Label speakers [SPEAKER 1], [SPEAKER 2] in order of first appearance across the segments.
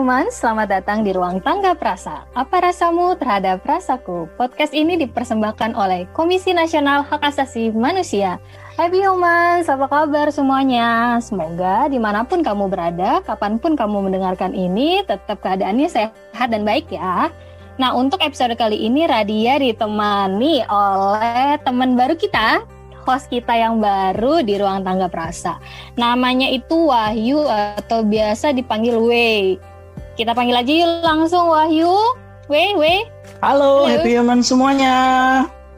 [SPEAKER 1] Humans, selamat datang di Ruang Tangga Prasa. Apa rasamu terhadap rasaku? Podcast ini dipersembahkan oleh Komisi Nasional Hak Asasi Manusia. Happy Humans, apa kabar semuanya? Semoga dimanapun kamu berada, kapanpun kamu mendengarkan ini, tetap keadaannya sehat dan baik ya. Nah, untuk episode kali ini Radia ditemani oleh teman baru kita, host kita yang baru di Ruang Tangga Prasa. Namanya itu Wahyu atau biasa dipanggil Wei. Kita panggil aja yuk langsung Wahyu. Wei.
[SPEAKER 2] Halo, Happy Human semuanya.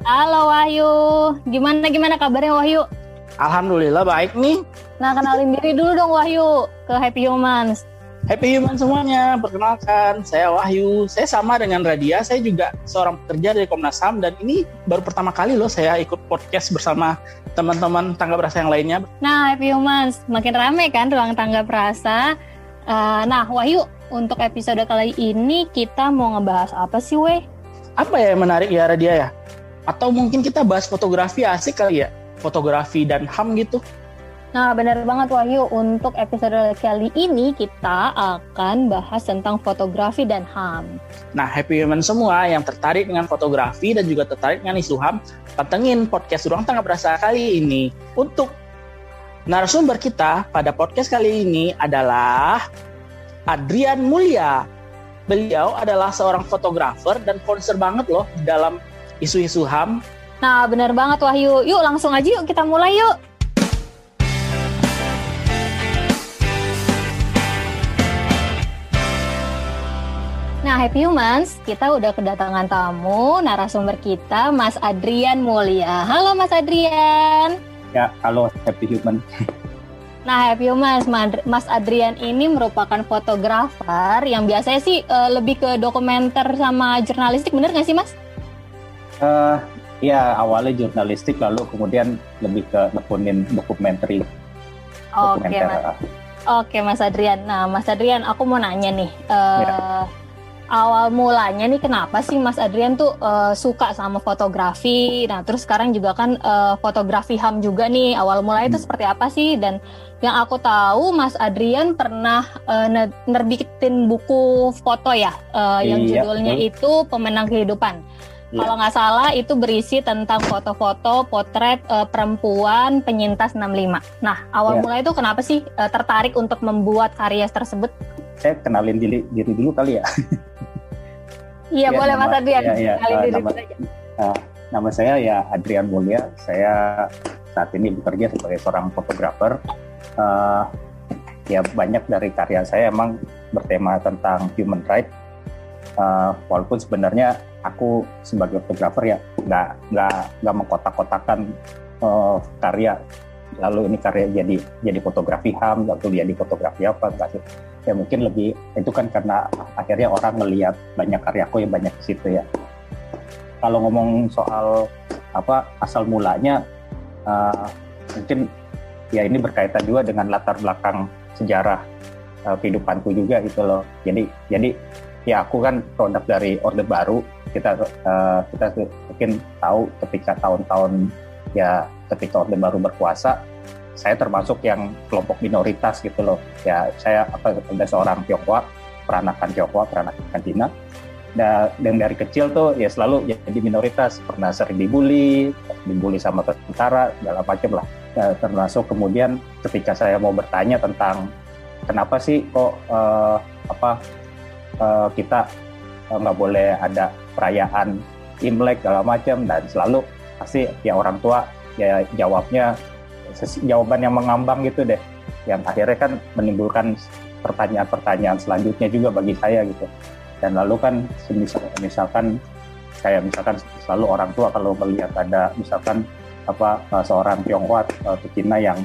[SPEAKER 1] Halo Wahyu. Gimana kabarnya Wahyu?
[SPEAKER 2] Alhamdulillah baik nih.
[SPEAKER 1] Nah, kenalin diri dulu dong Wahyu ke Happy Humans.
[SPEAKER 2] Happy Human semuanya, perkenalkan saya Wahyu. Saya sama dengan Radia, saya juga seorang pekerja dari Komnas HAM dan ini baru pertama kali loh saya ikut podcast bersama teman-teman Tangga Prasa yang lainnya.
[SPEAKER 1] Nah, Happy Humans, makin rame kan Ruang Tangga Prasa. Nah, Wahyu, untuk episode kali ini kita mau ngebahas apa sih, Weh?
[SPEAKER 2] Apa ya yang menarik ya Radia ya? Atau mungkin kita bahas fotografi, asik kali ya? Fotografi dan HAM gitu.
[SPEAKER 1] Nah, benar banget Wahyu. Untuk episode kali ini kita akan bahas tentang fotografi dan HAM.
[SPEAKER 2] Nah, Happy Human semua yang tertarik dengan fotografi dan juga tertarik dengan isu HAM, pantengin podcast Ruang Tangga Prasa kali ini. Untuk narasumber kita pada podcast kali ini adalah Adrian Mulya. Beliau adalah seorang fotografer dan concern banget loh dalam isu-isu HAM.
[SPEAKER 1] Nah, benar banget Wahyu. Yuk langsung aja yuk kita mulai yuk. Nah, Happy Humans, kita udah kedatangan tamu, narasumber kita, Mas Adrian Mulya. Halo Mas Adrian.
[SPEAKER 3] Ya, halo Happy Human.
[SPEAKER 1] Nah, Happy Humans, Mas Adrian ini merupakan fotografer yang biasanya sih lebih ke dokumenter sama jurnalistik, bener nggak sih Mas?
[SPEAKER 3] Ya, awalnya jurnalistik, lalu kemudian lebih ke dokumenter.
[SPEAKER 1] Oke, Mas Adrian. Nah, Mas Adrian, aku mau nanya nih. Awal mulanya nih kenapa sih Mas Adrian tuh suka sama fotografi? Nah, terus sekarang juga kan fotografi HAM juga nih. Awal mulanya itu seperti apa sih? Dan yang aku tahu Mas Adrian pernah nerbitin buku foto ya, yang judulnya itu Pemenang Kehidupan. Kalau nggak salah itu berisi tentang foto-foto potret perempuan penyintas 65. Nah, awal mulanya itu kenapa sih tertarik untuk membuat karya tersebut?
[SPEAKER 3] Saya kenalin diri dulu kali ya.
[SPEAKER 1] Iya, boleh Mas Adrian. Kenalin diri dulu aja.
[SPEAKER 3] Nama saya ya Adrian Mulya. Saya saat ini bekerja sebagai seorang fotografer. Ya banyak dari karya saya emang bertema tentang human rights. Walaupun sebenarnya aku sebagai fotografer ya nggak mengkotak-kotakan karya. Lalu ini karya jadi fotografi HAM, lalu jadi fotografi apa enggak sih? Ya mungkin lebih itu kan karena akhirnya orang melihat banyak karyaku yang banyak di situ ya. Kalau ngomong soal asal mulanya, mungkin ya ini berkaitan juga dengan latar belakang sejarah kehidupanku juga gitu loh. Jadi ya aku kan produk dari Orde Baru. Kita mungkin tahu ketika tahun-tahun ya ketika Orde Baru berkuasa, saya termasuk yang kelompok minoritas gitu loh. Ya saya ada seorang Tionghoa, peranakan Cina. Dan dari kecil tuh ya selalu jadi minoritas, pernah sering dibully sama tentara, segala macam lah. Termasuk kemudian ketika saya mau bertanya tentang kenapa sih kok kita nggak boleh ada perayaan Imlek segala macam, dan selalu pasti ya orang tua ya jawabnya jawaban yang mengambang gitu deh, yang akhirnya kan menimbulkan pertanyaan-pertanyaan selanjutnya juga bagi saya gitu. Dan lalu kan misalkan selalu orang tua kalau melihat ada misalkan seorang Tionghoa atau Cina yang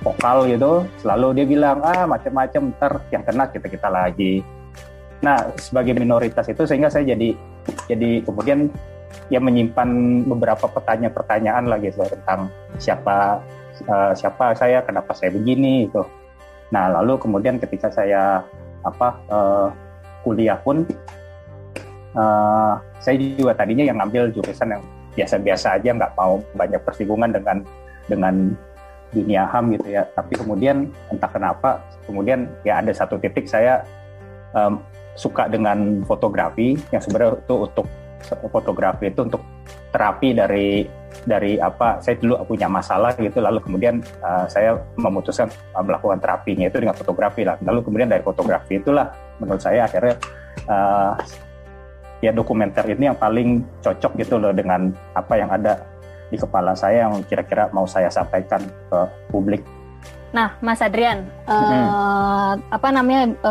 [SPEAKER 3] vokal gitu, selalu dia bilang macam-macam, ntar yang kena kita lagi. Nah, sebagai minoritas itu sehingga saya jadi kemudian ya menyimpan beberapa pertanyaan lagi tentang siapa saya, kenapa saya begini gitu. Nah, lalu kemudian ketika saya kuliah pun saya juga tadinya yang ngambil jurusan yang biasa-biasa aja, nggak mau banyak bersinggungan dengan dunia HAM gitu ya. Tapi kemudian entah kenapa kemudian ya ada satu titik saya suka dengan fotografi, yang sebenarnya itu untuk fotografi itu untuk terapi dari apa, saya dulu punya masalah gitu, lalu kemudian saya memutuskan melakukan terapinya itu dengan fotografi lah. Lalu kemudian dari fotografi itulah menurut saya akhirnya ya dokumenter ini yang paling cocok gitu loh dengan apa yang ada di kepala saya yang kira-kira mau saya sampaikan ke publik.
[SPEAKER 1] Nah, Mas Adrian,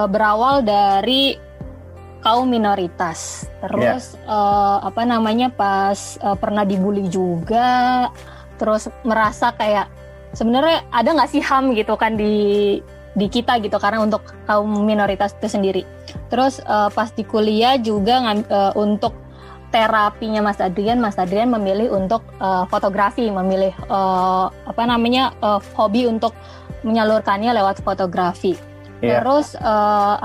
[SPEAKER 1] berawal dari kaum minoritas, terus pas pernah dibully juga, terus merasa kayak sebenarnya ada nggak sih HAM gitu kan di kita gitu, karena untuk kaum minoritas itu sendiri. Terus pas di kuliah juga untuk terapinya Mas Adrian memilih untuk fotografi, memilih hobi untuk menyalurkannya lewat fotografi. Yeah. Terus nah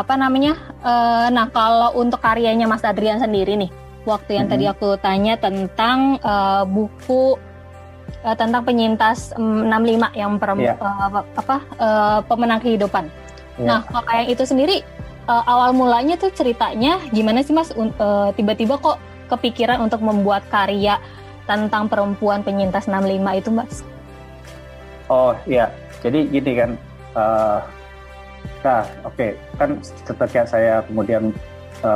[SPEAKER 1] kalau untuk karyanya Mas Adrian sendiri nih, waktu yang tadi aku tanya tentang buku tentang penyintas 65 yang pemenang kehidupan. Yeah. Nah, kalau yang itu sendiri awal mulanya tuh ceritanya gimana sih Mas? Tiba-tiba kok kepikiran untuk membuat karya tentang perempuan penyintas 65 itu, Mas?
[SPEAKER 3] Oh iya, jadi gini kan. Kan ketika saya kemudian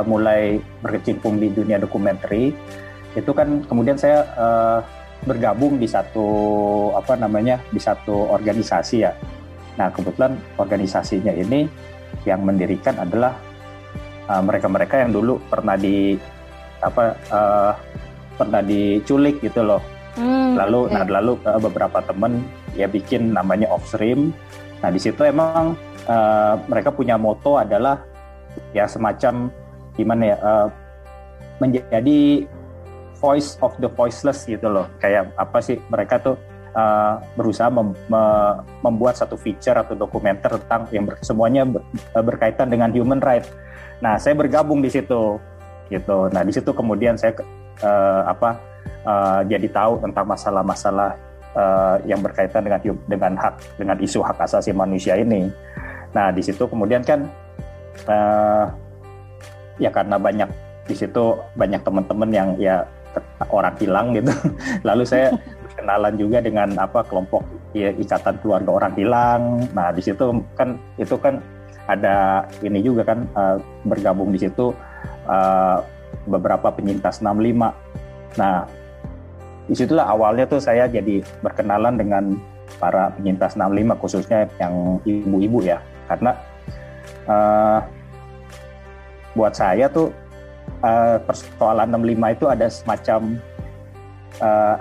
[SPEAKER 3] mulai berkecimpung di dunia dokumenter, itu kan kemudian saya bergabung di satu organisasi ya. Nah, kebetulan organisasinya ini yang mendirikan adalah mereka-mereka yang dulu pernah diculik gitu loh. Lalu beberapa teman ya bikin namanya Offstream. Nah, di situ emang mereka punya moto adalah ya semacam gimana ya, menjadi voice of the voiceless gitu loh. Kayak apa sih, mereka tuh berusaha membuat satu feature atau dokumenter tentang yang semuanya berkaitan dengan human right. Nah, saya bergabung di situ gitu. Nah, di situ kemudian saya jadi tahu tentang masalah-masalah yang berkaitan dengan isu hak asasi manusia ini. Nah, di situ kemudian kan ya karena di situ banyak teman-teman yang ya orang hilang gitu. Lalu saya berkenalan juga dengan kelompok ya, Ikatan Keluarga Orang Hilang. Nah, di situ kan itu kan ada ini juga kan bergabung di situ beberapa penyintas 65. Nah, disitulah awalnya tuh saya jadi berkenalan dengan para penyintas 65, khususnya yang ibu-ibu ya. Karena buat saya tuh persoalan 65 itu ada semacam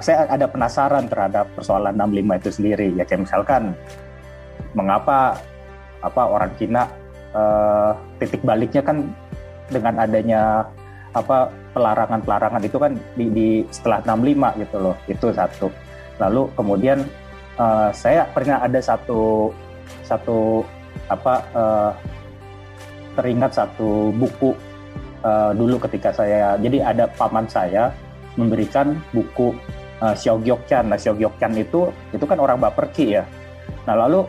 [SPEAKER 3] saya ada penasaran terhadap persoalan 65 itu sendiri. Ya kayak misalkan mengapa orang Cina titik baliknya kan dengan adanya pelarangan itu kan di setelah 65 gitu loh. Itu satu. Lalu kemudian saya pernah ada teringat satu buku dulu ketika saya, jadi ada paman saya memberikan buku Xiao Gyokchan. Nah, Xiao Gyokchan itu kan orang Baperki ya. Nah, lalu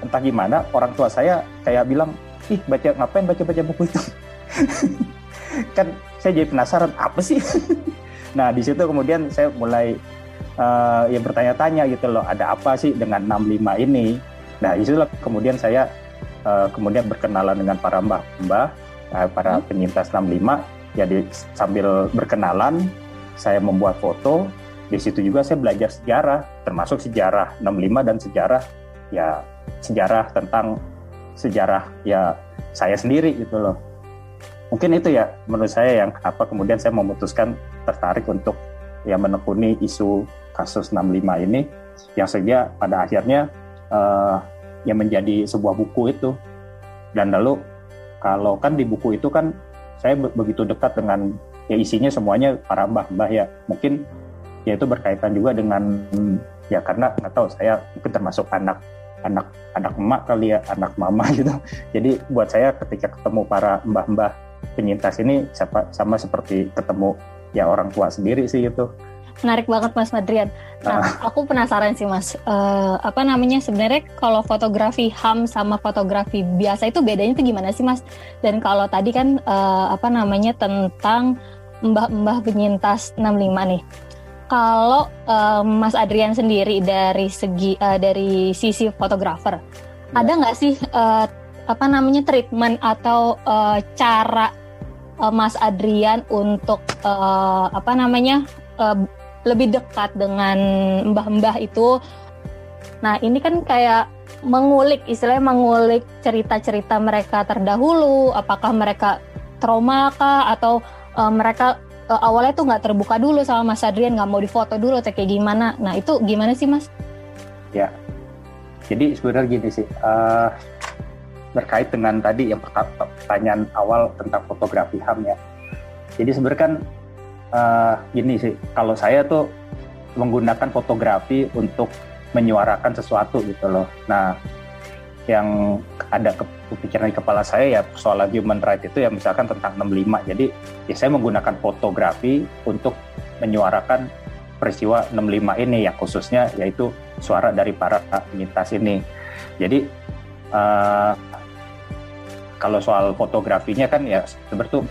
[SPEAKER 3] entah gimana orang tua saya kayak bilang, ngapain baca buku itu? Kan saya jadi penasaran apa sih. Nah, di situ kemudian saya mulai bertanya-tanya gitu loh, ada apa sih dengan 65 ini. Nah, itulah kemudian saya kemudian berkenalan dengan para mbah-mbah, para penyintas 65. Jadi sambil berkenalan saya membuat foto. Di situ juga saya belajar sejarah, termasuk sejarah 65 dan sejarah tentang sejarah ya saya sendiri gitu loh. Mungkin itu ya menurut saya yang kemudian saya memutuskan tertarik untuk ya menekuni isu kasus 65 ini, yang sehingga pada akhirnya yang menjadi sebuah buku itu. Dan lalu kalau kan di buku itu kan saya begitu dekat dengan ya isinya semuanya para mbah-mbah ya, mungkin ya itu berkaitan juga dengan ya karena nggak tahu, saya mungkin termasuk anak emak kali ya, anak mama gitu. Jadi buat saya ketika ketemu para mbah-mbah penyintas ini sama seperti ketemu ya orang tua sendiri sih gitu.
[SPEAKER 1] Menarik banget Mas Madrian. Nah, aku penasaran sih Mas, sebenarnya kalau fotografi HAM sama fotografi biasa itu bedanya itu gimana sih Mas? Dan kalau tadi kan tentang mbah-mbah penyintas 65 nih. Kalau Mas Adrian sendiri dari sisi fotografer, ada nggak sih treatment atau cara Mas Adrian untuk lebih dekat dengan mbah-mbah itu? Nah ini kan kayak mengulik cerita-cerita mereka terdahulu, apakah mereka trauma kah atau mereka awalnya tuh nggak terbuka dulu sama Mas Adrian, nggak mau difoto dulu atau kayak gimana? Nah itu gimana sih Mas?
[SPEAKER 3] Ya, jadi sebenarnya gini sih, berkait dengan tadi yang pertanyaan awal tentang fotografi HAM ya. Jadi sebenarnya kan gini sih, kalau saya tuh menggunakan fotografi untuk menyuarakan sesuatu gitu loh. Nah, yang ada kepikiran di kepala saya ya persoalan human right itu ya misalkan tentang 65. Jadi ya saya menggunakan fotografi untuk menyuarakan peristiwa 65 ini yang khususnya yaitu suara dari para penyintas ini. Jadi kalau soal fotografinya kan ya sebenarnya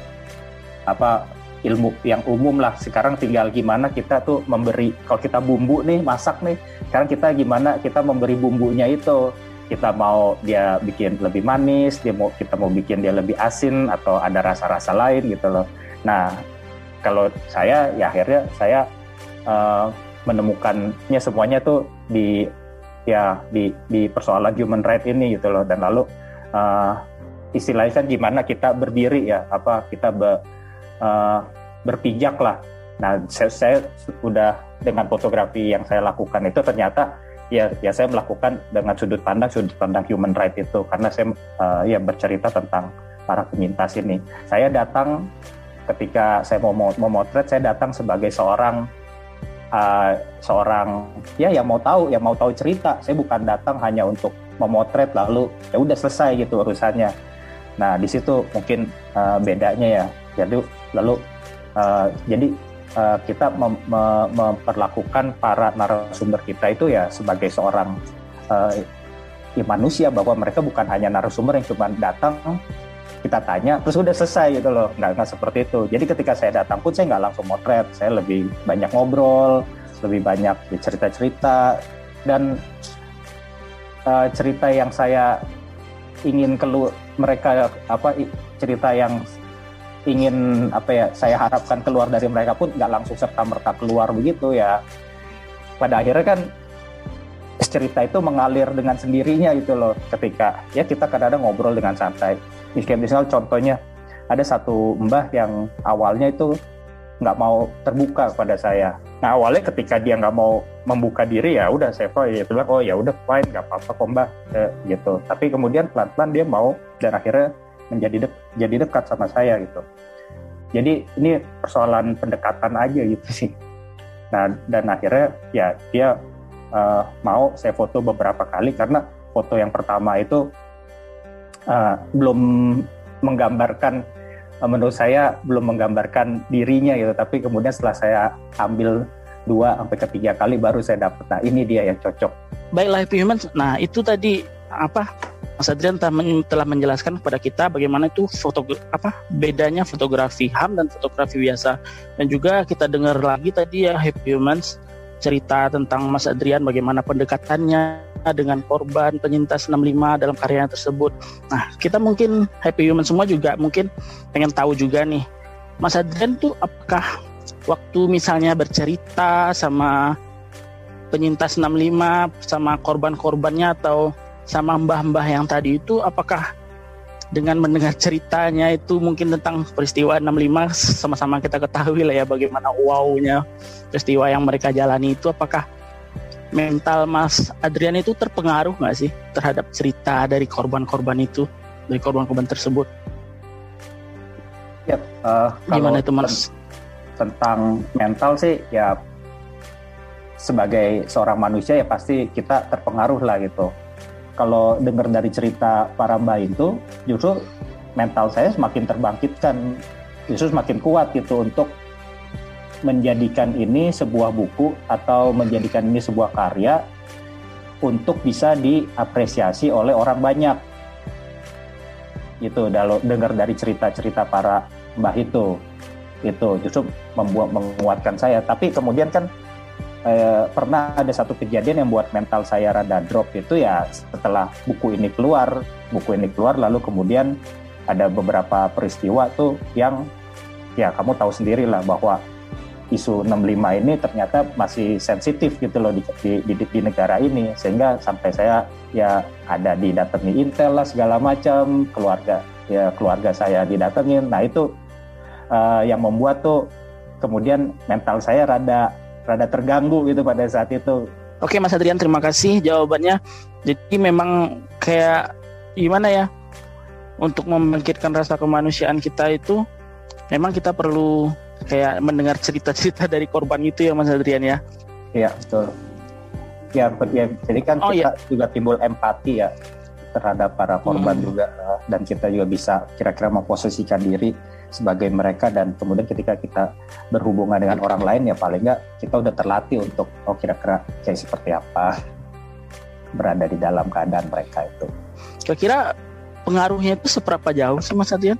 [SPEAKER 3] ilmu yang umum lah. Sekarang tinggal gimana kita tuh memberi, kalau kita bumbu nih, masak nih, sekarang kita gimana kita memberi bumbunya itu. Kita mau dia bikin lebih manis, kita mau bikin dia lebih asin atau ada rasa-rasa lain gitu loh. Nah, kalau saya ya akhirnya saya menemukannya semuanya tuh di persoalan human right ini gitu loh. Dan lalu istilahnya kan gimana kita berdiri ya, kita berpijak lah. Nah, saya sudah dengan fotografi yang saya lakukan itu ternyata ya saya melakukan dengan sudut pandang human right itu, karena saya bercerita tentang para penyintas ini. Saya datang ketika saya mau memotret, saya datang sebagai seorang yang mau tahu cerita. Saya bukan datang hanya untuk memotret lalu ya udah selesai gitu urusannya. Nah, di situ mungkin bedanya ya. Jadi kita memperlakukan para narasumber kita itu ya sebagai seorang manusia, bahwa mereka bukan hanya narasumber yang cuma datang, kita tanya terus udah selesai gitu loh. Nggak seperti itu. Jadi ketika saya datang pun saya nggak langsung motret, saya lebih banyak ngobrol, lebih banyak cerita-cerita, dan cerita yang saya ingin cerita yang ingin saya harapkan keluar dari mereka pun nggak langsung serta-merta keluar begitu ya. Pada akhirnya kan cerita itu mengalir dengan sendirinya gitu loh, ketika ya kita kadang-kadang ngobrol dengan santai. Misalnya contohnya ada satu mbah yang awalnya itu nggak mau terbuka kepada saya. Nah, awalnya ketika dia nggak mau membuka diri ya udah saya bilang oh ya udah fine, nggak apa-apa kok mbah gitu. Tapi kemudian pelan-pelan dia mau dan akhirnya jadi dekat sama saya gitu. Jadi ini persoalan pendekatan aja gitu sih. Nah, dan akhirnya ya dia mau saya foto beberapa kali, karena foto yang pertama itu belum menggambarkan, menurut saya belum menggambarkan dirinya gitu. Tapi kemudian setelah saya ambil 2-3 kali baru saya dapat. Nah, ini dia yang cocok.
[SPEAKER 2] Baiklah Happy Humans. Nah, itu tadi Mas Adrian telah menjelaskan kepada kita bagaimana itu bedanya fotografi HAM dan fotografi biasa. Dan juga kita dengar lagi tadi ya Happy Humans, cerita tentang Mas Adrian bagaimana pendekatannya dengan korban penyintas 65 dalam karyanya tersebut. Nah, kita mungkin Happy Humans semua juga mungkin pengen tahu juga nih, Mas Adrian tuh apakah waktu misalnya bercerita sama penyintas 65, sama korban-korbannya atau sama mbah-mbah yang tadi itu, apakah dengan mendengar ceritanya itu mungkin tentang peristiwa 65, sama-sama kita ketahui lah ya bagaimana wow-nya peristiwa yang mereka jalani itu, apakah mental Mas Adrian itu terpengaruh nggak sih terhadap cerita dari korban-korban itu, dari korban-korban tersebut?
[SPEAKER 3] Ya,
[SPEAKER 2] gimana itu Mas?
[SPEAKER 3] Tentang mental sih ya, sebagai seorang manusia ya pasti kita terpengaruh lah gitu. Kalau dengar dari cerita para mbak itu, justru mental saya semakin terbangkitkan, justru semakin kuat gitu untuk menjadikan ini sebuah buku atau menjadikan ini sebuah karya untuk bisa diapresiasi oleh orang banyak. Itu dengar dari cerita-cerita para mbah itu justru menguatkan saya. Tapi kemudian kan pernah ada satu kejadian yang buat mental saya rada drop itu ya setelah buku ini keluar lalu kemudian ada beberapa peristiwa tuh yang ya kamu tahu sendiri lah bahwa isu 65 ini ternyata masih sensitif gitu loh di negara ini, sehingga sampai saya ya ada didatangi Intel lah segala macam, keluarga saya didatengin. Nah itu yang membuat tuh kemudian mental saya rada terganggu gitu pada saat itu.
[SPEAKER 2] Oke Mas Adrian, terima kasih jawabannya. Jadi memang kayak gimana ya, untuk membangkitkan rasa kemanusiaan kita itu memang kita perlu kayak mendengar cerita-cerita dari korban itu ya Mas Adrian ya.
[SPEAKER 3] Iya betul. Ya jadi kan kita juga timbul empati ya terhadap para korban juga, dan kita juga bisa kira-kira memposisikan diri sebagai mereka, dan kemudian ketika kita berhubungan dengan orang lain ya paling nggak kita udah terlatih untuk kira-kira kayak seperti apa berada di dalam keadaan mereka itu. Kira-kira
[SPEAKER 2] pengaruhnya itu seberapa jauh sih Mas Adrian?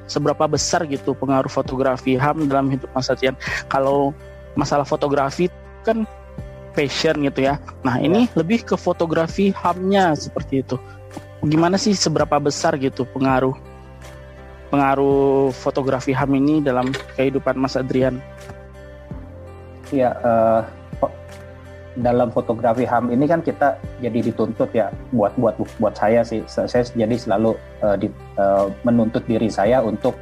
[SPEAKER 2] Seberapa besar gitu pengaruh fotografi HAM dalam hidup Mas Adrian? Kalau masalah fotografi kan passion gitu ya. Nah ini lebih ke fotografi HAM-nya seperti itu. Gimana sih, seberapa besar gitu pengaruh fotografi HAM ini dalam kehidupan Mas Adrian?
[SPEAKER 3] Ya, dalam fotografi HAM ini kan kita jadi dituntut ya, buat saya sih, saya jadi selalu menuntut diri saya untuk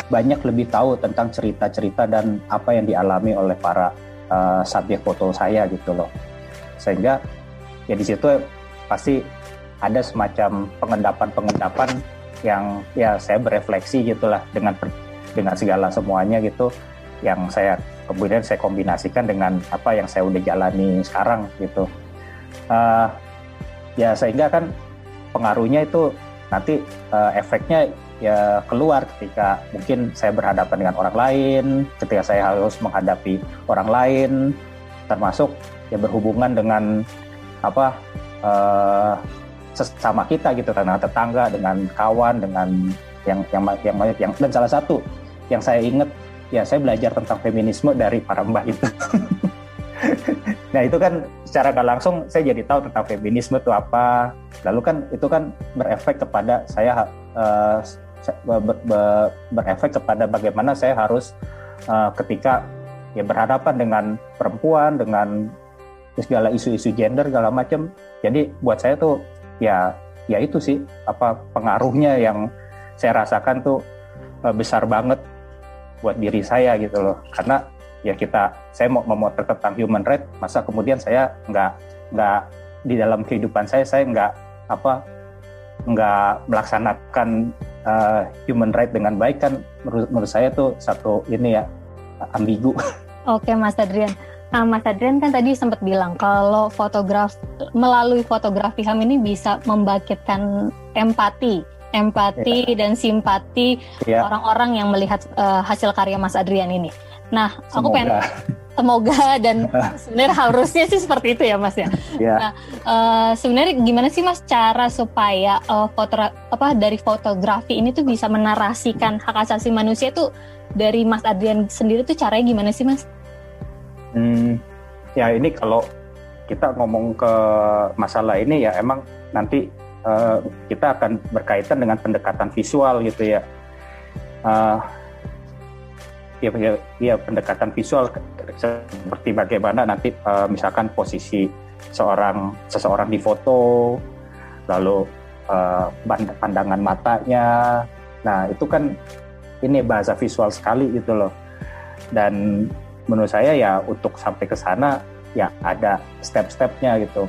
[SPEAKER 3] banyak lebih tahu tentang cerita-cerita dan apa yang dialami oleh para subjek foto saya gitu loh, sehingga ya di situ pasti ada semacam pengendapan yang ya saya berefleksi gitulah dengan segala semuanya gitu, yang kemudian saya kombinasikan dengan apa yang saya udah jalani sekarang gitu. Ya sehingga kan pengaruhnya itu nanti efeknya ya keluar ketika mungkin saya berhadapan dengan orang lain, ketika saya harus menghadapi orang lain, termasuk ya berhubungan dengan sesama kita gitu, dengan tetangga, dengan kawan, dengan yang dan salah satu yang saya ingat ya, saya belajar tentang feminisme dari para mbah itu. Nah itu kan secara gak langsung saya jadi tahu tentang feminisme itu apa. Lalu kan itu kan berefek kepada saya, berefek kepada bagaimana saya harus ketika ya berhadapan dengan perempuan, dengan segala isu-isu gender segala macam. Jadi buat saya tuh ya itu sih pengaruhnya yang saya rasakan tuh besar banget buat diri saya gitu loh, karena ya saya mau memotret tentang human right, masa kemudian saya nggak di dalam kehidupan saya nggak melaksanakan human right dengan baik, kan menurut saya tuh satu ini ya ambigu. Oke Mas Adrian.
[SPEAKER 1] Nah, Mas Adrian kan tadi sempat bilang kalau melalui fotografi HAM ini bisa membangkitkan empati dan simpati orang-orang yang melihat hasil karya Mas Adrian ini. Nah, aku pengen semoga dan sebenarnya harusnya sih seperti itu ya Mas ya. Nah, sebenarnya gimana sih Mas cara supaya dari fotografi ini tuh bisa menarasikan hak asasi manusia tuh dari Mas Adrian sendiri tuh caranya gimana sih Mas?
[SPEAKER 3] Ya ini kalau kita ngomong ke masalah ini ya emang nanti kita akan berkaitan dengan pendekatan visual gitu ya. Ya pendekatan visual seperti bagaimana nanti misalkan posisi seseorang di foto, lalu pandangan matanya. Nah itu kan ini bahasa visual sekali gitu loh. Dan menurut saya ya untuk sampai ke sana ya ada step-stepnya gitu,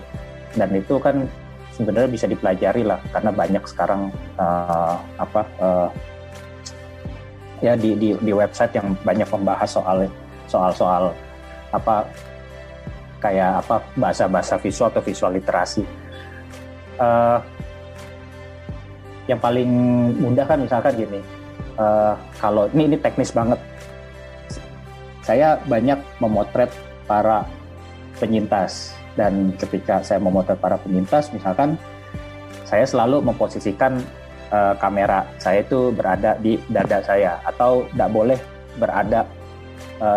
[SPEAKER 3] dan itu kan sebenarnya bisa dipelajari lah, karena banyak sekarang ya di website yang banyak membahas soal bahasa visual atau visual literasi. Yang paling mudah kan misalkan gini, kalau ini teknis banget. saya banyak memotret para penyintas, dan ketika saya memotret para penyintas, misalkan saya selalu memposisikan kamera saya itu berada di dada saya, atau tidak boleh berada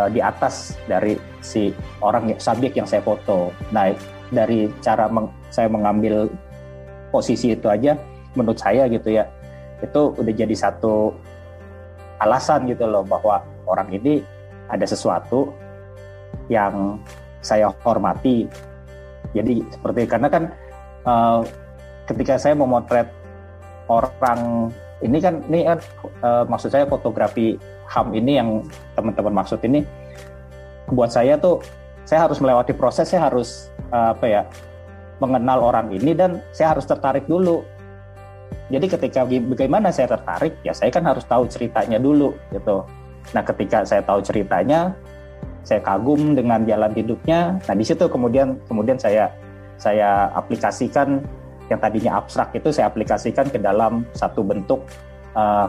[SPEAKER 3] di atas dari si orang subjek yang saya foto. Nah, dari cara saya mengambil posisi itu aja, menurut saya gitu ya, itu udah jadi satu alasan gitu loh, bahwa orang ini ada sesuatu yang saya hormati. Jadi seperti, karena kan ketika saya memotret orang ini kan maksud saya fotografi HAM ini yang teman-teman maksud ini, buat saya tuh saya harus melewati proses, saya harus mengenal orang ini, dan saya harus tertarik dulu. Jadi ketika bagaimana saya tertarik, ya saya kan harus tahu ceritanya dulu gitu. Nah, ketika saya tahu ceritanya, saya kagum dengan jalan hidupnya. Nah, di situ kemudian saya aplikasikan yang tadinya abstrak itu, saya aplikasikan ke dalam satu bentuk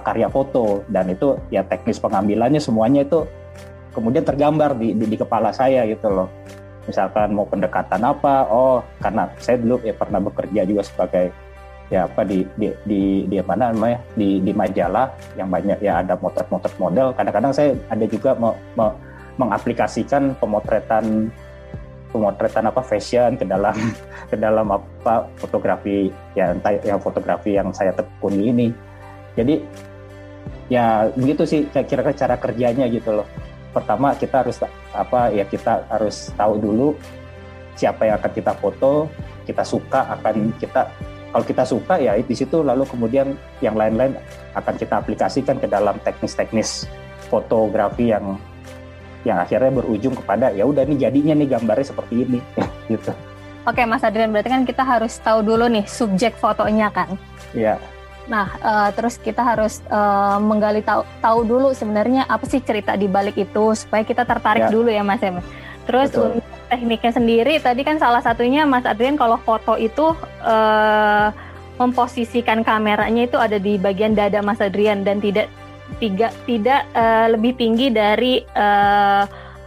[SPEAKER 3] karya foto, dan itu ya teknis pengambilannya semuanya itu kemudian tergambar di kepala saya gitu loh. Misalkan mau pendekatan apa, karena saya dulu ya pernah bekerja juga sebagai di mana namanya di majalah yang banyak ya ada motret model. Kadang-kadang saya ada juga mengaplikasikan pemotretan fashion ke dalam fotografi ya, entah yang fotografi yang saya tekuni ini. Jadi ya begitu sih kira-kira cara kerjanya gitu loh. Pertama kita harus tahu dulu siapa yang akan kita foto, kalau kita suka ya di situ, lalu kemudian yang lain-lain akan kita aplikasikan ke dalam teknis-teknis fotografi yang akhirnya berujung kepada ya udah nih jadinya nih gambarnya seperti ini gitu.
[SPEAKER 1] Oke Mas Adrian, berarti kan kita harus tahu dulu nih subjek fotonya kan?
[SPEAKER 3] Iya.
[SPEAKER 1] Nah, terus kita harus menggali tahu dulu sebenarnya apa sih cerita di balik itu, supaya kita tertarik dulu ya Mas Em. Terus betul. Untuk tekniknya sendiri, tadi kan salah satunya Mas Adrian kalau foto itu memposisikan kameranya itu ada di bagian dada Mas Adrian, dan tidak lebih tinggi dari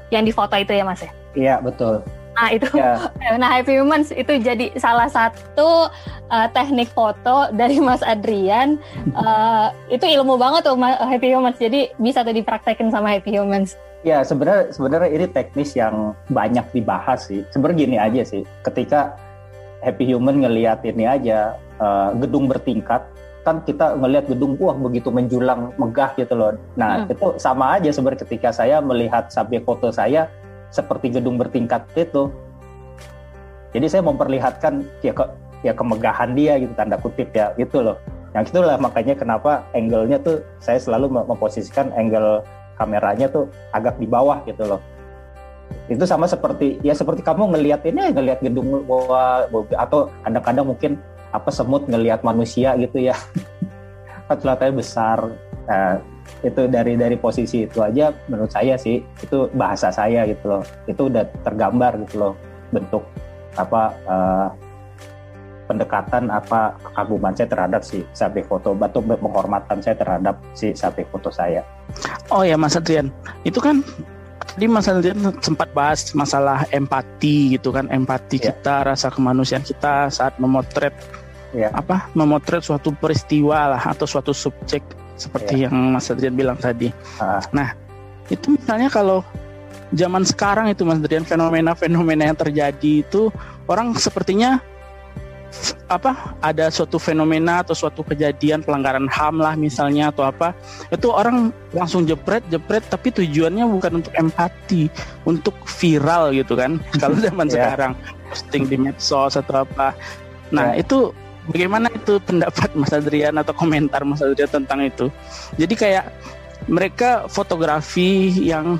[SPEAKER 1] yang difoto itu ya Mas ya? Iya, betul. Nah itu, Nah Happy Humans itu jadi salah satu teknik foto dari Mas Adrian. Itu ilmu banget tuh Happy Humans, jadi bisa tuh dipraktekin sama Happy Humans.
[SPEAKER 3] Ya sebenarnya ini teknis yang banyak dibahas sih. Sebenarnya gini aja sih, ketika Happy Human ngelihat ini aja gedung bertingkat, kan kita ngelihat gedung begitu menjulang megah gitu loh. Nah itu sama aja sebenarnya ketika saya melihat subjek foto saya seperti gedung bertingkat itu. Jadi saya memperlihatkan ya kemegahan dia gitu, tanda kutip ya gitu loh. Yang itulah makanya kenapa angle-nya tuh saya selalu memposisikan angle kameranya tuh agak di bawah gitu loh. Itu sama seperti kamu ngelihat gedung atau kadang-kadang mungkin semut ngelihat manusia gitu ya. Kelihatannya besar. Nah, itu dari posisi itu aja menurut saya sih itu bahasa saya gitu loh. Itu udah tergambar gitu loh, bentuk pendekatan kekaguman saya terhadap si subjek foto, atau penghormatan saya terhadap si subjek foto saya.
[SPEAKER 2] Oh ya Mas Adrian, itu kan tadi Mas Adrian sempat bahas masalah empati gitu kan, empati kita, rasa kemanusiaan kita saat memotret memotret suatu peristiwa lah atau suatu subjek seperti yang Mas Adrian bilang tadi. Nah, itu misalnya kalau zaman sekarang itu Mas Adrian, fenomena-fenomena yang terjadi itu orang sepertinya ada suatu fenomena atau suatu kejadian pelanggaran HAM lah misalnya atau itu orang langsung jepret tapi tujuannya bukan untuk empati, untuk viral gitu kan. Kalau zaman sekarang posting di medsos atau nah itu bagaimana itu pendapat Mas Adrian atau komentar Mas Adrian tentang itu? Jadi kayak mereka fotografi yang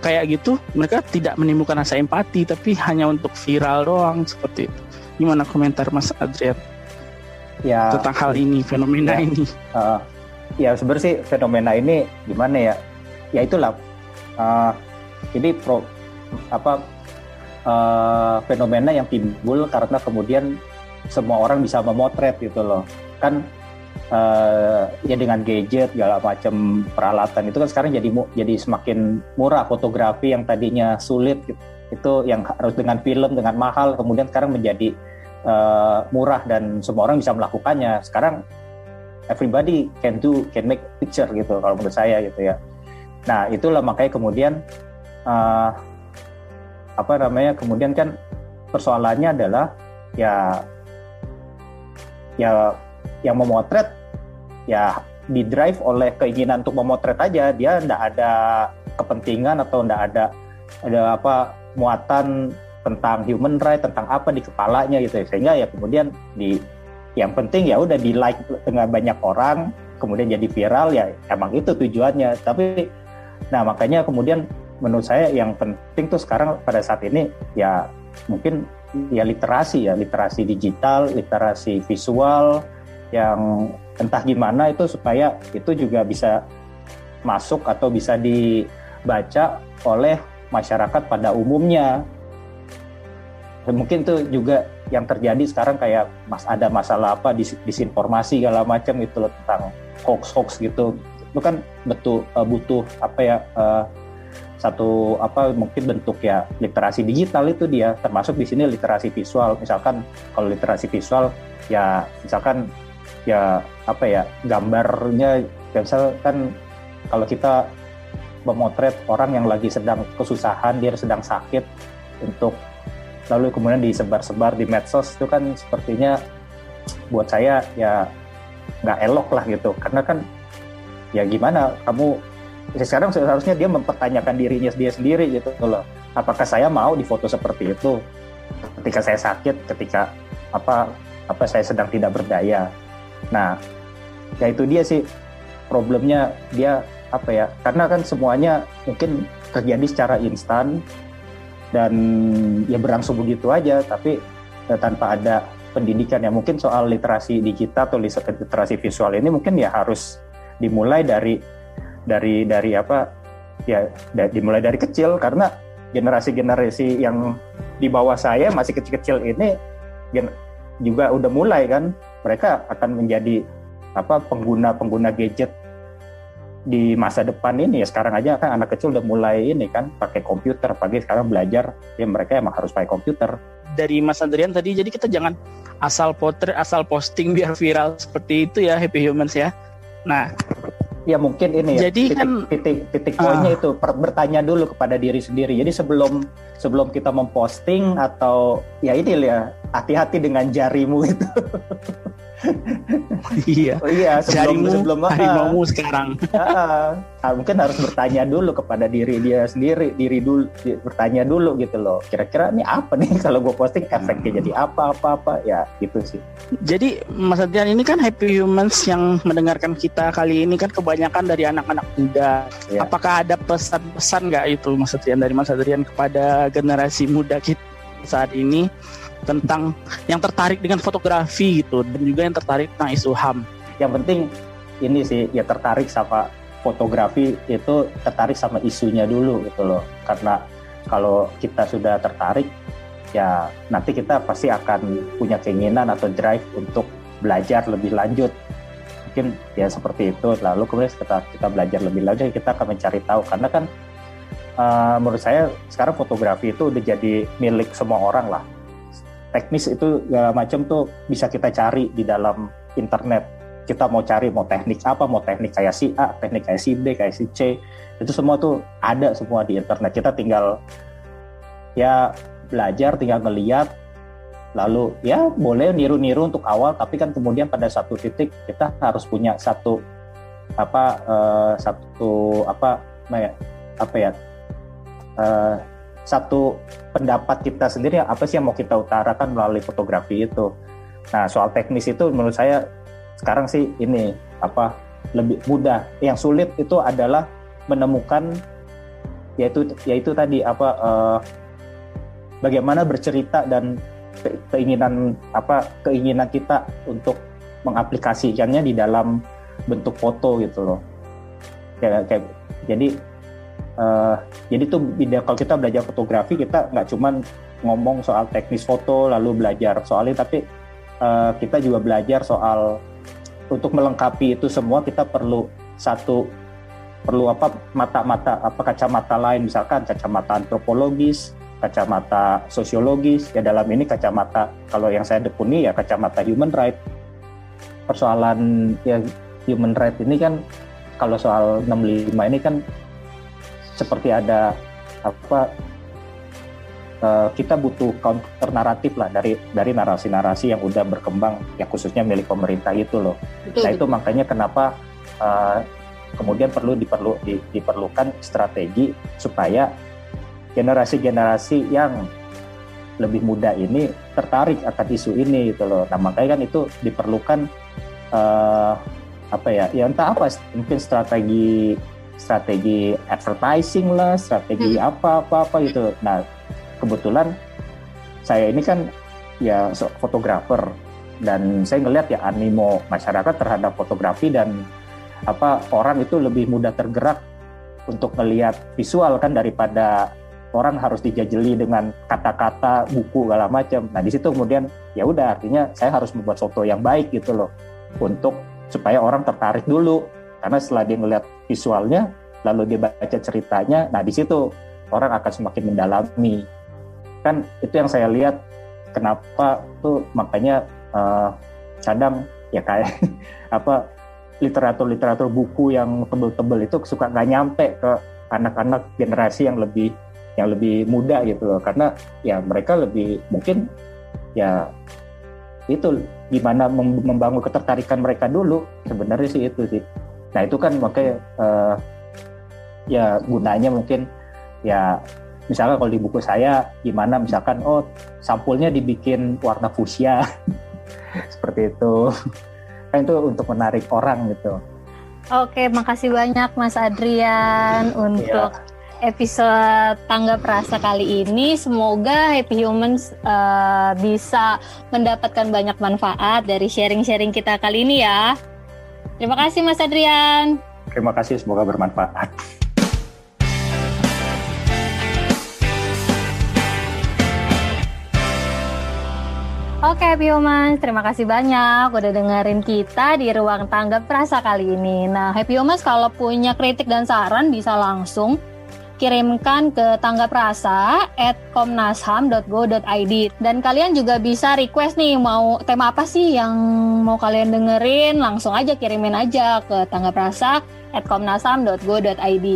[SPEAKER 2] kayak gitu, mereka tidak menimbulkan rasa empati, tapi hanya untuk viral doang seperti itu. Gimana komentar Mas Adrian tentang hal ini, fenomena ini?
[SPEAKER 3] Ya sebenarnya sih fenomena ini gimana ya? Ya itulah. Ini fenomena yang timbul karena kemudian semua orang bisa memotret gitu loh. Kan ya dengan gadget segala macam peralatan itu kan sekarang jadi semakin murah. Fotografi yang tadinya sulit itu yang harus dengan film dengan mahal kemudian sekarang menjadi murah dan semua orang bisa melakukannya. Sekarang everybody can make picture gitu kalau menurut saya gitu ya. Nah itulah makanya kemudian kemudian kan persoalannya adalah ya yang memotret ya di drive oleh keinginan untuk memotret aja, dia enggak ada kepentingan atau enggak ada muatan tentang human right, tentang apa di kepalanya gitu ya. Sehingga ya kemudian yang penting ya udah di like dengan banyak orang, kemudian jadi viral ya emang itu tujuannya. Tapi nah makanya kemudian menurut saya yang penting tuh sekarang pada saat ini ya mungkin ya literasi digital, literasi visual yang entah gimana itu supaya itu juga bisa masuk atau bisa dibaca oleh masyarakat pada umumnya. Dan mungkin itu juga yang terjadi sekarang kayak ada masalah disinformasi segala macam itu loh, tentang hoax gitu. Itu kan butuh mungkin bentuk ya literasi digital itu dia termasuk di sini literasi visual. Misalkan kalau literasi visual ya misalkan ya gambarnya misalkan kalau kita memotret orang yang lagi sedang kesusahan, dia sedang sakit untuk lalu kemudian disebar-sebar di medsos itu kan sepertinya buat saya ya nggak elok lah gitu, karena kan ya gimana kamu sekarang seharusnya dia mempertanyakan dirinya dia sendiri gitu loh, apakah saya mau difoto seperti itu ketika saya sakit, ketika saya sedang tidak berdaya. Nah ya itu dia sih problemnya dia karena kan semuanya mungkin terjadi secara instan dan ya berlangsung begitu aja, tapi tanpa ada pendidikan ya. Mungkin soal literasi digital atau literasi visual ini mungkin ya harus dimulai dimulai dari kecil, karena generasi-generasi yang di bawah saya masih kecil-kecil ini juga udah mulai kan, mereka akan menjadi pengguna gadget di masa depan ini ya. Sekarang aja kan anak kecil udah mulai ini kan pakai komputer, pagi sekarang belajar ya, mereka emang harus pakai komputer.
[SPEAKER 2] Dari Mas Adrian tadi, jadi kita jangan asal potret, asal posting biar viral seperti itu ya, Happy Humans ya. Nah
[SPEAKER 3] ya mungkin ini
[SPEAKER 2] jadi
[SPEAKER 3] ya titik poinnya itu bertanya dulu kepada diri sendiri. Jadi sebelum kita memposting atau ya ini ya, hati-hati dengan jarimu itu.
[SPEAKER 2] Iya, sebelum harimaumu sekarang.
[SPEAKER 3] Mungkin harus bertanya dulu kepada diri dia sendiri, bertanya dulu gitu loh. Kira-kira ini apa nih kalau gue posting, efeknya jadi apa ya gitu sih. Jadi
[SPEAKER 2] Mas Adrian, ini kan Happy Humans yang mendengarkan kita kali ini kan kebanyakan dari anak-anak muda. Ya. Apakah ada pesan-pesan nggak itu Mas Adrian, dari Mas Adrian kepada generasi muda kita saat ini tentang yang tertarik dengan fotografi gitu, dan juga yang tertarik tentang isu HAM?
[SPEAKER 3] Yang penting ini sih ya, tertarik sama fotografi itu tertarik sama isunya dulu gitu loh. Karena kalau kita sudah tertarik ya nanti kita pasti akan punya keinginan atau drive untuk belajar lebih lanjut. Mungkin ya seperti itu. Lalu kemudian kita belajar lebih lanjut, kita akan mencari tahu. Karena kan menurut saya sekarang fotografi itu udah jadi milik semua orang lah. Teknis itu segala macam tuh bisa kita cari di dalam internet. Kita mau cari mau teknik apa, mau teknik kayak si A, teknik kayak si B, kayak si C, itu semua tuh ada semua di internet. Kita tinggal ya belajar, tinggal ngeliat, lalu ya boleh niru-niru untuk awal, tapi kan kemudian pada satu titik kita harus punya satu pendapat kita sendiri, apa sih yang mau kita utarakan melalui fotografi itu. Nah soal teknis itu menurut saya sekarang sih ini lebih mudah. Yang sulit itu adalah menemukan yaitu tadi bagaimana bercerita dan keinginan kita untuk mengaplikasikannya di dalam bentuk foto gitu loh. Jadi tuh kalau kita belajar fotografi, kita nggak cuman ngomong soal teknis foto lalu belajar soalnya, tapi kita juga belajar soal untuk melengkapi itu semua kita perlu kacamata lain, misalkan kacamata antropologis, kacamata sosiologis. Ya dalam ini kacamata, kalau yang saya tekuni ya kacamata human right. Persoalan ya human right ini kan, kalau soal 65 ini kan seperti ada kita butuh counter naratif lah dari narasi-narasi yang udah berkembang, yang khususnya milik pemerintah itu loh. Betul, nah itu makanya kenapa kemudian diperlukan strategi supaya generasi-generasi yang lebih muda ini tertarik akan isu ini gitu loh. Nah makanya kan itu diperlukan mungkin strategi advertising lah, strategi apa gitu. Nah kebetulan saya ini kan ya fotografer, dan saya ngelihat ya animo masyarakat terhadap fotografi, dan orang itu lebih mudah tergerak untuk melihat visual kan daripada orang harus dijajeli dengan kata-kata buku segala macam. Nah di situ kemudian ya udah, artinya saya harus membuat foto yang baik gitu loh, untuk supaya orang tertarik dulu, karena setelah dia ngelihat visualnya lalu dia baca ceritanya, nah di situ orang akan semakin mendalami. Kan itu yang saya lihat, kenapa tuh makanya kadang ya kayak literatur buku yang tebel-tebel itu suka nggak nyampe ke anak-anak generasi yang lebih muda gitu loh, karena ya mereka lebih mungkin ya itu gimana membangun ketertarikan mereka dulu, sebenarnya sih itu sih. Nah itu kan makanya ya gunanya mungkin ya misalkan kalau di buku saya gimana, misalkan sampulnya dibikin warna fuchsia seperti itu. Kan itu untuk menarik orang gitu.
[SPEAKER 1] Oke, makasih banyak Mas Adrian untuk episode Tanggap Rasa kali ini. Semoga Happy Humans bisa mendapatkan banyak manfaat dari sharing-sharing kita kali ini ya. Terima kasih Mas Adrian.
[SPEAKER 3] Terima kasih, semoga bermanfaat.
[SPEAKER 1] Oke Happy Humans, terima kasih banyak udah dengerin kita di Ruang Tanggap Rasa kali ini. Nah Happy Humans kalau punya kritik dan saran bisa langsung kirimkan ke tanggaprasa@komnasham.go.id. Dan kalian juga bisa request nih, mau tema apa sih yang mau kalian dengerin, langsung aja kirimin aja ke tanggaprasa@komnasham.go.id.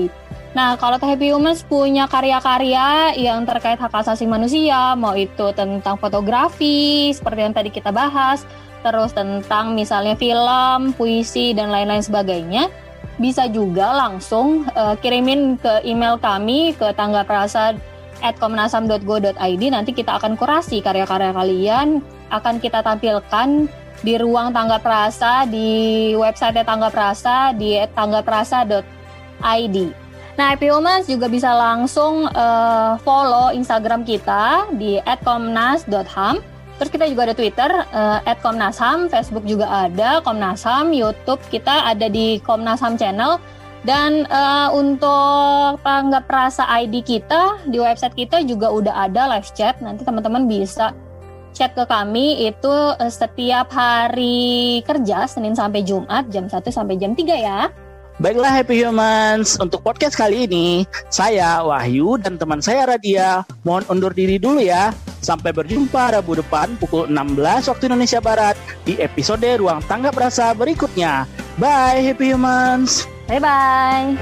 [SPEAKER 1] Nah, kalau Happy Humans punya karya-karya yang terkait hak asasi manusia, mau itu tentang fotografi, seperti yang tadi kita bahas, terus tentang misalnya film, puisi, dan lain-lain sebagainya, bisa juga langsung kirimin ke email kami ke tanggaprasa@komnasham.go.id. Nanti kita akan kurasi karya-karya kalian, akan kita tampilkan di Ruang Tanggap Rasa, di website Tanggap Rasa, di tanggaprasa.id. Nah, Happy Humans juga bisa langsung follow Instagram kita di @komnas.ham. Terus kita juga ada Twitter @komnasham, Facebook juga ada Komnasham, YouTube kita ada di Komnasham Channel. Dan untuk Tanggap Rasa ID kita di website kita juga udah ada live chat. Nanti teman-teman bisa chat ke kami itu setiap hari kerja Senin sampai Jumat jam 1 sampai jam 3 ya.
[SPEAKER 2] Baiklah Happy Humans, untuk podcast kali ini saya Wahyu dan teman saya Radia mohon undur diri dulu ya. Sampai berjumpa Rabu depan pukul 16 waktu Indonesia Barat di episode Ruang Tanggap Rasa berikutnya. Bye Happy Humans.
[SPEAKER 1] Bye bye.